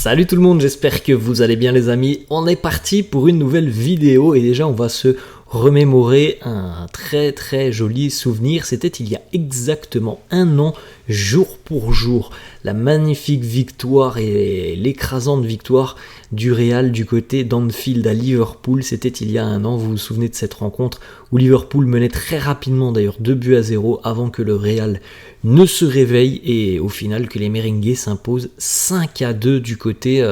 Salut tout le monde, j'espère que vous allez bien les amis. On est parti pour une nouvelle vidéo et déjà on va se remémorer un très très joli souvenir. C'était il y a exactement un an, jour pour jour. La magnifique victoire et l'écrasante victoire du Real du côté d'Anfield à Liverpool. C'était il y a un an, vous vous souvenez de cette rencontre où Liverpool menait très rapidement d'ailleurs 2-0 avant que le Real ne se réveille et au final que les Merengues s'imposent 5-2 du côté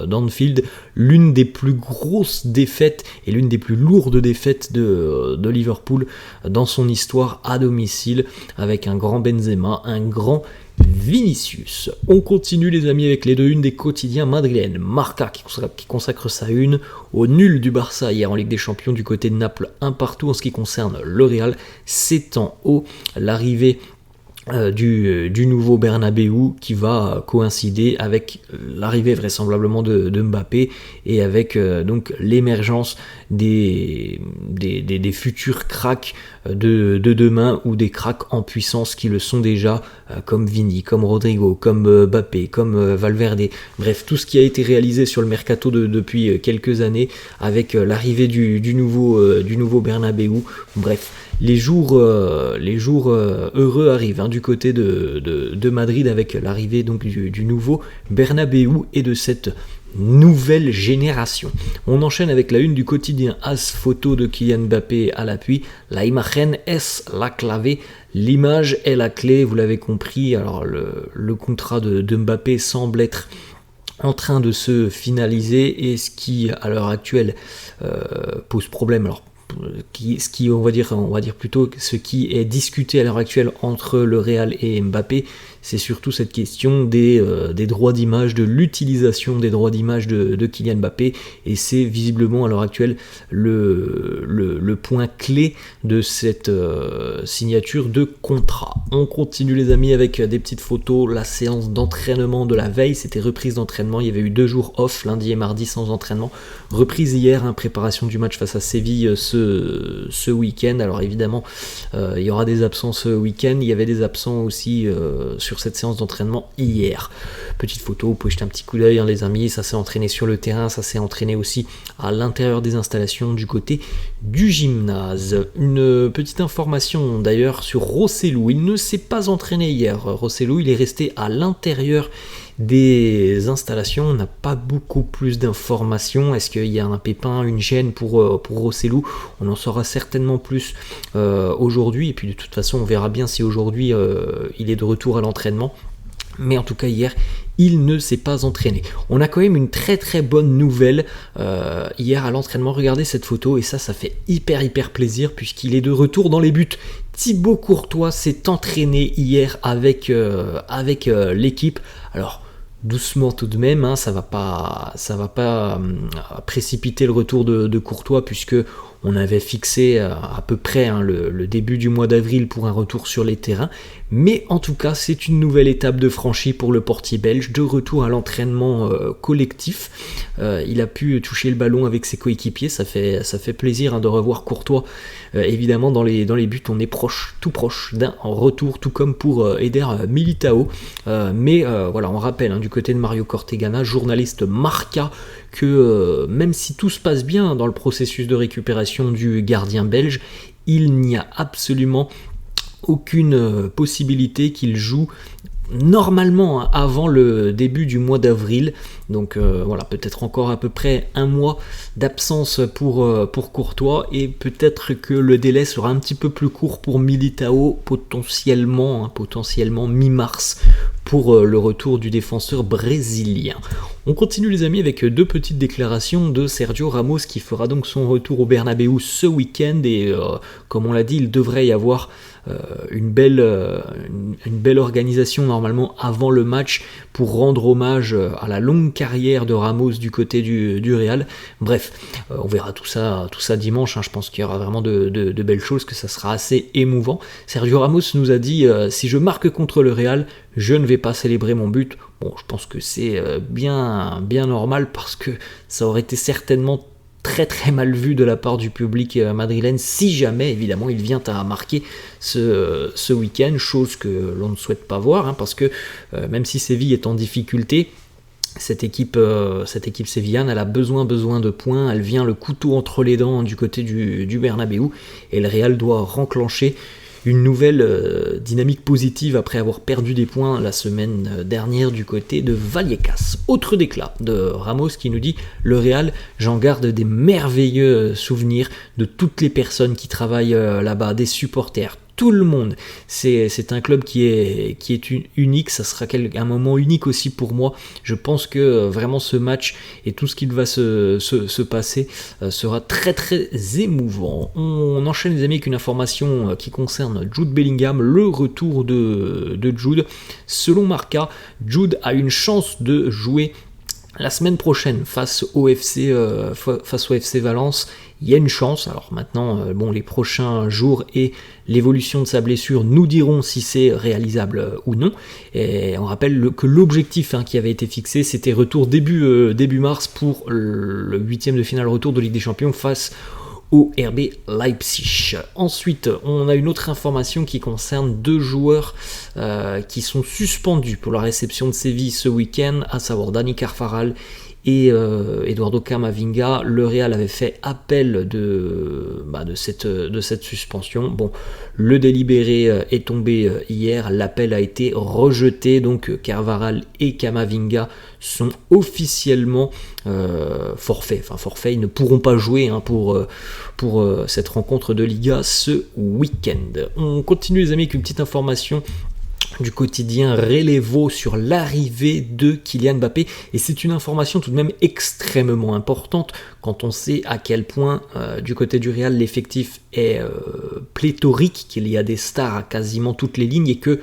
d'Anfield. L'une des plus grosses défaites et l'une des plus lourdes défaites de Liverpool dans son histoire à domicile avec un grand Benzema, un grand Vinicius. On continue les amis avec les deux unes des quotidiens madrilènes. Marca qui consacre sa une au nul du Barça hier en Ligue des Champions du côté de Naples, un partout en ce qui concerne le Real. C'est en haut l'arrivée du nouveau Bernabéu qui va coïncider avec l'arrivée vraisemblablement de Mbappé et avec donc l'émergence des futurs cracks de demain ou des cracks en puissance qui le sont déjà comme Vini, comme Rodrigo, comme Mbappé, comme Valverde, bref tout ce qui a été réalisé sur le mercato depuis quelques années avec l'arrivée du nouveau Bernabéu, bref. Les jours heureux arrivent du côté de Madrid avec l'arrivée donc du nouveau Bernabéu et de cette nouvelle génération. On enchaîne avec la une du quotidien AS, photo de Kylian Mbappé à l'appui. La imagen es la clave. L'image est la clé, vous l'avez compris. Alors le contrat de Mbappé semble être en train de se finaliser et ce qui à l'heure actuelle pose problème. Alors on va dire plutôt ce qui est discuté à l'heure actuelle entre le Real et Mbappé, c'est surtout cette question des droits d'image, de l'utilisation des droits d'image de Kylian Mbappé, et c'est visiblement à l'heure actuelle le point clé de cette signature de contrat. On continue les amis avec des petites photos, la séance d'entraînement de la veille, c'était reprise d'entraînement, il y avait eu 2 jours off, lundi et mardi sans entraînement, reprise hier, préparation du match face à Séville ce week-end. Alors évidemment il y aura des absents ce week-end, il y avait des absents aussi sur cette séance d'entraînement hier. Petite photo, vous pouvez jeter un petit coup d'œil les amis, ça s'est entraîné sur le terrain, ça s'est entraîné aussi à l'intérieur des installations du côté du gymnase. Une petite information d'ailleurs sur Rossellou, il ne s'est pas entraîné hier, Rossellou il est resté à l'intérieur des installations, on n'a pas beaucoup plus d'informations. Est-ce qu'il y a un pépin, une gêne pour Rossellou? On en saura certainement plus aujourd'hui, et puis de toute façon on verra bien si aujourd'hui il est de retour à l'entraînement, mais en tout cas hier il ne s'est pas entraîné. On a quand même une très très bonne nouvelle hier à l'entraînement, regardez cette photo et ça fait hyper plaisir puisqu'il est de retour dans les buts. Thibaut Courtois s'est entraîné hier avec l'équipe. Alors doucement tout de même, ça va pas précipiter le retour de Courtois puisque on avait fixé à peu près le début du mois d'avril pour un retour sur les terrains, mais en tout cas c'est une nouvelle étape de franchie pour le portier belge, de retour à l'entraînement collectif. Il a pu toucher le ballon avec ses coéquipiers, ça fait plaisir de revoir Courtois. Évidemment dans les buts on est tout proche d'un retour, tout comme pour Eder Militao, mais voilà, on rappelle du côté de Mario Cortegana, journaliste Marca, que même si tout se passe bien dans le processus de récupération du gardien belge, il n'y a absolument aucune possibilité qu'il joue normalement avant le début du mois d'avril. Donc voilà, peut-être encore à peu près un mois d'absence pour Courtois, et peut-être que le délai sera un petit peu plus court pour Militao, potentiellement mi-mars pour le retour du défenseur brésilien. On continue les amis avec 2 petites déclarations de Sergio Ramos qui fera donc son retour au Bernabéu ce week-end, et comme on l'a dit, il devrait y avoir une belle organisation normalement avant le match pour rendre hommage à la longue carrière de Ramos du côté du Real. Bref, on verra tout ça dimanche, je pense qu'il y aura vraiment de belles choses, que ça sera assez émouvant. Sergio Ramos nous a dit si je marque contre le Real, je ne vais pas célébrer mon but. Bon, je pense que c'est bien normal parce que ça aurait été certainement très très mal vu de la part du public madrilène si jamais évidemment il vient à marquer ce week-end, chose que l'on ne souhaite pas voir, parce que même si Séville est en difficulté, cette équipe sévillane, elle a besoin de points, elle vient le couteau entre les dents du côté du Bernabéu, et le Real doit renclencher une nouvelle dynamique positive après avoir perdu des points la semaine dernière du côté de Vallecas. Autre déclat de Ramos qui nous dit: le Real, j'en garde des merveilleux souvenirs de toutes les personnes qui travaillent là-bas, des supporters, tout le monde. C'est un club qui est unique, ça sera un moment unique aussi pour moi. Je pense que vraiment ce match et tout ce qu'il va se passer sera très très émouvant. On enchaîne les amis avec une information qui concerne Jude Bellingham, le retour de Jude. Selon Marca, Jude a une chance de jouer la semaine prochaine face au FC Valence. Il y a une chance. Alors maintenant, les prochains jours et l'évolution de sa blessure nous diront si c'est réalisable ou non. Et on rappelle que l'objectif qui avait été fixé, c'était retour début mars pour le 8e de finale retour de Ligue des Champions face au RB Leipzig. Ensuite, on a une autre information qui concerne 2 joueurs qui sont suspendus pour la réception de Séville ce week-end, à savoir Dani Carvajal et Eduardo Camavinga. Le Real avait fait appel de cette suspension. Bon, le délibéré est tombé hier, l'appel a été rejeté, donc Carvajal et Camavinga sont officiellement forfaits. Ils ne pourront pas jouer pour cette rencontre de Liga ce week-end. On continue les amis avec une petite information du quotidien Relevo sur l'arrivée de Kylian Mbappé, et c'est une information tout de même extrêmement importante quand on sait à quel point du côté du Real l'effectif est pléthorique, qu'il y a des stars à quasiment toutes les lignes et que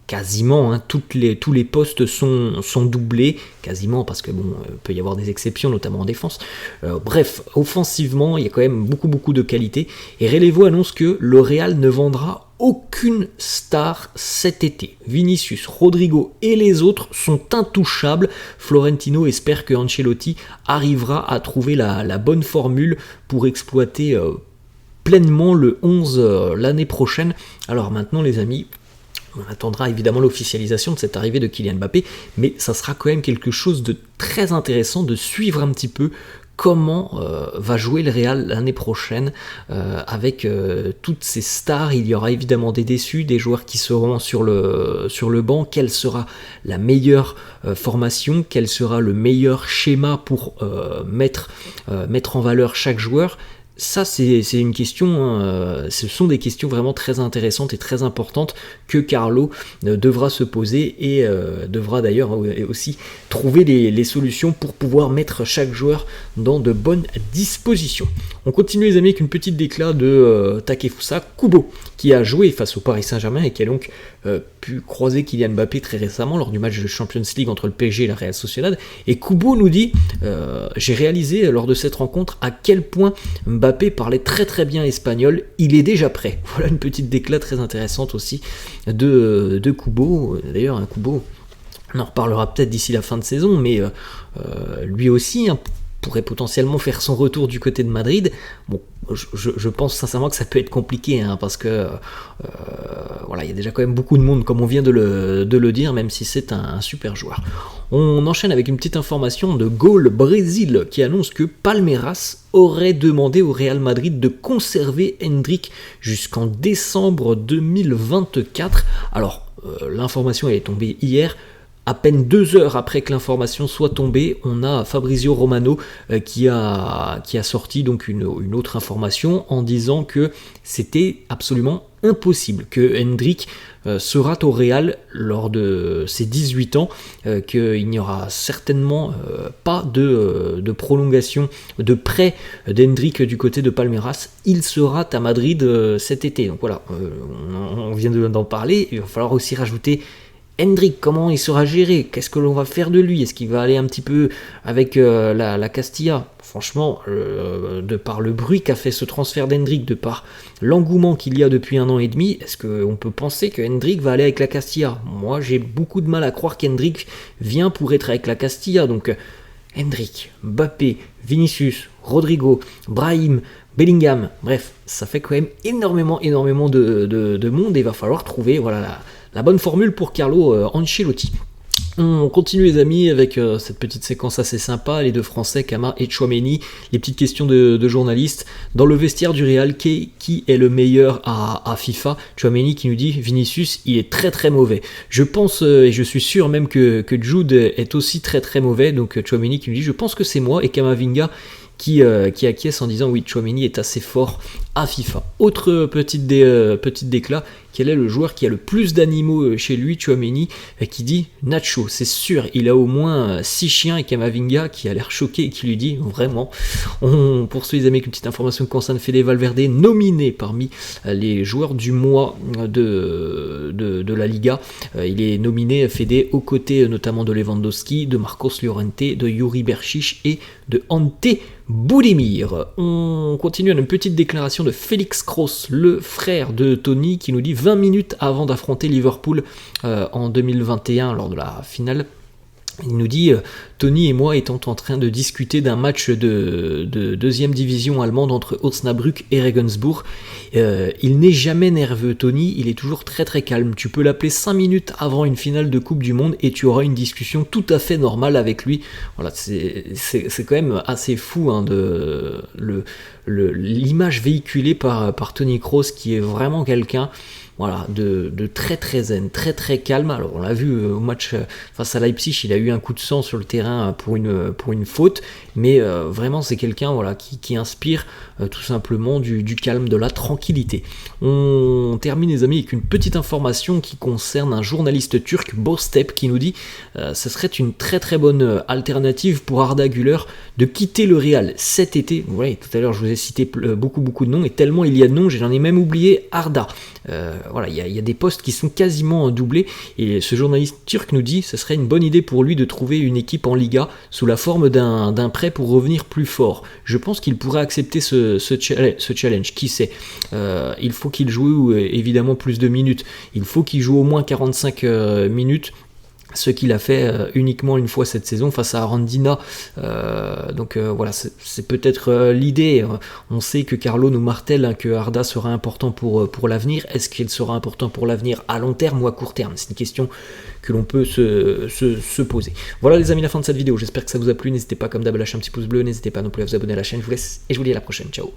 quasiment tous les postes sont doublés, quasiment, parce que peut y avoir des exceptions, notamment en défense. Bref, offensivement, il y a quand même beaucoup de qualité, et Relevo annonce que le Real ne vendra aucune star cet été. Vinicius, Rodrigo et les autres sont intouchables. Florentino espère que Ancelotti arrivera à trouver la bonne formule pour exploiter pleinement le 11 l'année prochaine. Alors maintenant les amis, on attendra évidemment l'officialisation de cette arrivée de Kylian Mbappé, mais ça sera quand même quelque chose de très intéressant de suivre un petit peu comment va jouer le Real l'année prochaine avec toutes ces stars. Il y aura évidemment des déçus, des joueurs qui seront sur le banc. Quelle sera la meilleure formation? Quel sera le meilleur schéma pour mettre en valeur chaque joueur? Ça, c'est une question, ce sont des questions vraiment très intéressantes et très importantes que Carlo devra se poser et devra d'ailleurs aussi trouver les solutions pour pouvoir mettre chaque joueur dans de bonnes dispositions. On continue les amis avec une petite déclat de Takefusa Kubo, qui a joué face au Paris Saint-Germain et qui a donc pu croiser Kylian Mbappé très récemment lors du match de Champions League entre le PSG et la Real Sociedad. Et Kubo nous dit j'ai réalisé lors de cette rencontre à quel point Mbappé parlait très très bien espagnol, il est déjà prêt. Voilà une petite déclat très intéressante aussi de Kubo. D'ailleurs, Kubo, on en reparlera peut-être d'ici la fin de saison, mais lui aussi pourrait potentiellement faire son retour du côté de Madrid. Bon, je pense sincèrement que ça peut être compliqué, parce que il y a déjà quand même beaucoup de monde, comme on vient de le dire, même si c'est un super joueur. On enchaîne avec une petite information de Goal Brésil qui annonce que Palmeiras aurait demandé au Real Madrid de conserver Endrick jusqu'en décembre 2024. Alors, l'information est tombée hier. À peine 2 heures après que l'information soit tombée, on a Fabrizio Romano qui a sorti donc une autre information en disant que c'était absolument impossible que Endrick sera au Real lors de ses 18 ans, qu'il n'y aura certainement pas de prolongation de prêt d'Endrick du côté de Palmeiras. Il sera à Madrid cet été. Donc voilà, on vient d'en parler. Il va falloir aussi rajouter Endrick, comment il sera géré? Qu'est-ce que l'on va faire de lui? Est-ce qu'il va aller un petit peu avec la Castilla? Franchement, de par le bruit qu'a fait ce transfert d'Endrick, de par l'engouement qu'il y a depuis 1 an et demi, est-ce qu'on peut penser que Endrick va aller avec la Castilla? Moi, j'ai beaucoup de mal à croire qu'Endrick vient pour être avec la Castilla. Donc, Endrick, Mbappé, Vinicius, Rodrigo, Brahim, Bellingham, bref, ça fait quand même énormément de monde et il va falloir trouver la bonne formule pour Carlo Ancelotti. On continue les amis avec cette petite séquence assez sympa, les deux Français, Kama et Tchouaméni, les petites questions de journalistes. Dans le vestiaire du Real, qui est le meilleur à FIFA? Tchouaméni qui nous dit Vinicius, il est très très mauvais. Je pense et je suis sûr même que Jude est aussi très très mauvais, donc Tchouaméni qui nous dit je pense que c'est moi, et Kamavinga qui acquiesce en disant oui, Tchouaméni est assez fort à FIFA. Autre petite déclat, quel est le joueur qui a le plus d'animaux chez lui? Tchouaméni qui dit Nacho, c'est sûr, il a au moins 6 chiens, et Kamavinga qui a l'air choqué et qui lui dit vraiment. On poursuit les amis avec une petite information qui concerne Fede Valverde, nominé parmi les joueurs du mois de la Liga. Il est nominé Fede aux côtés notamment de Lewandowski, de Marcos Llorente, de Yuri Berchiche et de Ante Budimir. On continue à une petite déclaration de Félix Kroos, le frère de Tony, qui nous dit 20 minutes avant d'affronter Liverpool en 2021 lors de la finale. Il nous dit Tony et moi étant en train de discuter d'un match de deuxième division allemande entre Osnabrück et Regensburg. Il n'est jamais nerveux, Tony, il est toujours très très calme. Tu peux l'appeler 5 minutes avant une finale de Coupe du Monde et tu auras une discussion tout à fait normale avec lui. Voilà, c'est quand même assez fou hein, l'image véhiculée par Tony Kroos, qui est vraiment quelqu'un voilà, de très très zen, très très calme. Alors on l'a vu au match face à Leipzig, il a eu un coup de sang sur le terrain pour une faute, mais vraiment c'est quelqu'un voilà, qui inspire tout simplement du calme, de la tranquillité. On termine les amis avec une petite information qui concerne un journaliste turc, Bostep, qui nous dit ce serait une très très bonne alternative pour Arda Güler de quitter le Real cet été. Vous voyez, tout à l'heure je vous ai cité beaucoup de noms, et tellement il y a de noms, j'en ai même oublié Arda. Voilà, il y a des postes qui sont quasiment doublés, et ce journaliste turc nous dit que ce serait une bonne idée pour lui de trouver une équipe en Liga sous la forme d'un prêt pour revenir plus fort. Je pense qu'il pourrait accepter ce challenge, qui sait. Il faut qu'il joue évidemment plus de minutes, il faut qu'il joue au moins 45 minutes, ce qu'il a fait uniquement une fois cette saison face à Arandina. Voilà, c'est peut-être l'idée. On sait que Carlo nous martèle hein, que Arda sera important pour l'avenir. Est-ce qu'il sera important pour l'avenir à long terme ou à court terme? C'est une question que l'on peut se poser. Voilà les amis, la fin de cette vidéo. J'espère que ça vous a plu. N'hésitez pas comme d'hab à lâcher un petit pouce bleu. N'hésitez pas non plus à vous abonner à la chaîne. Je vous laisse et je vous dis à la prochaine. Ciao.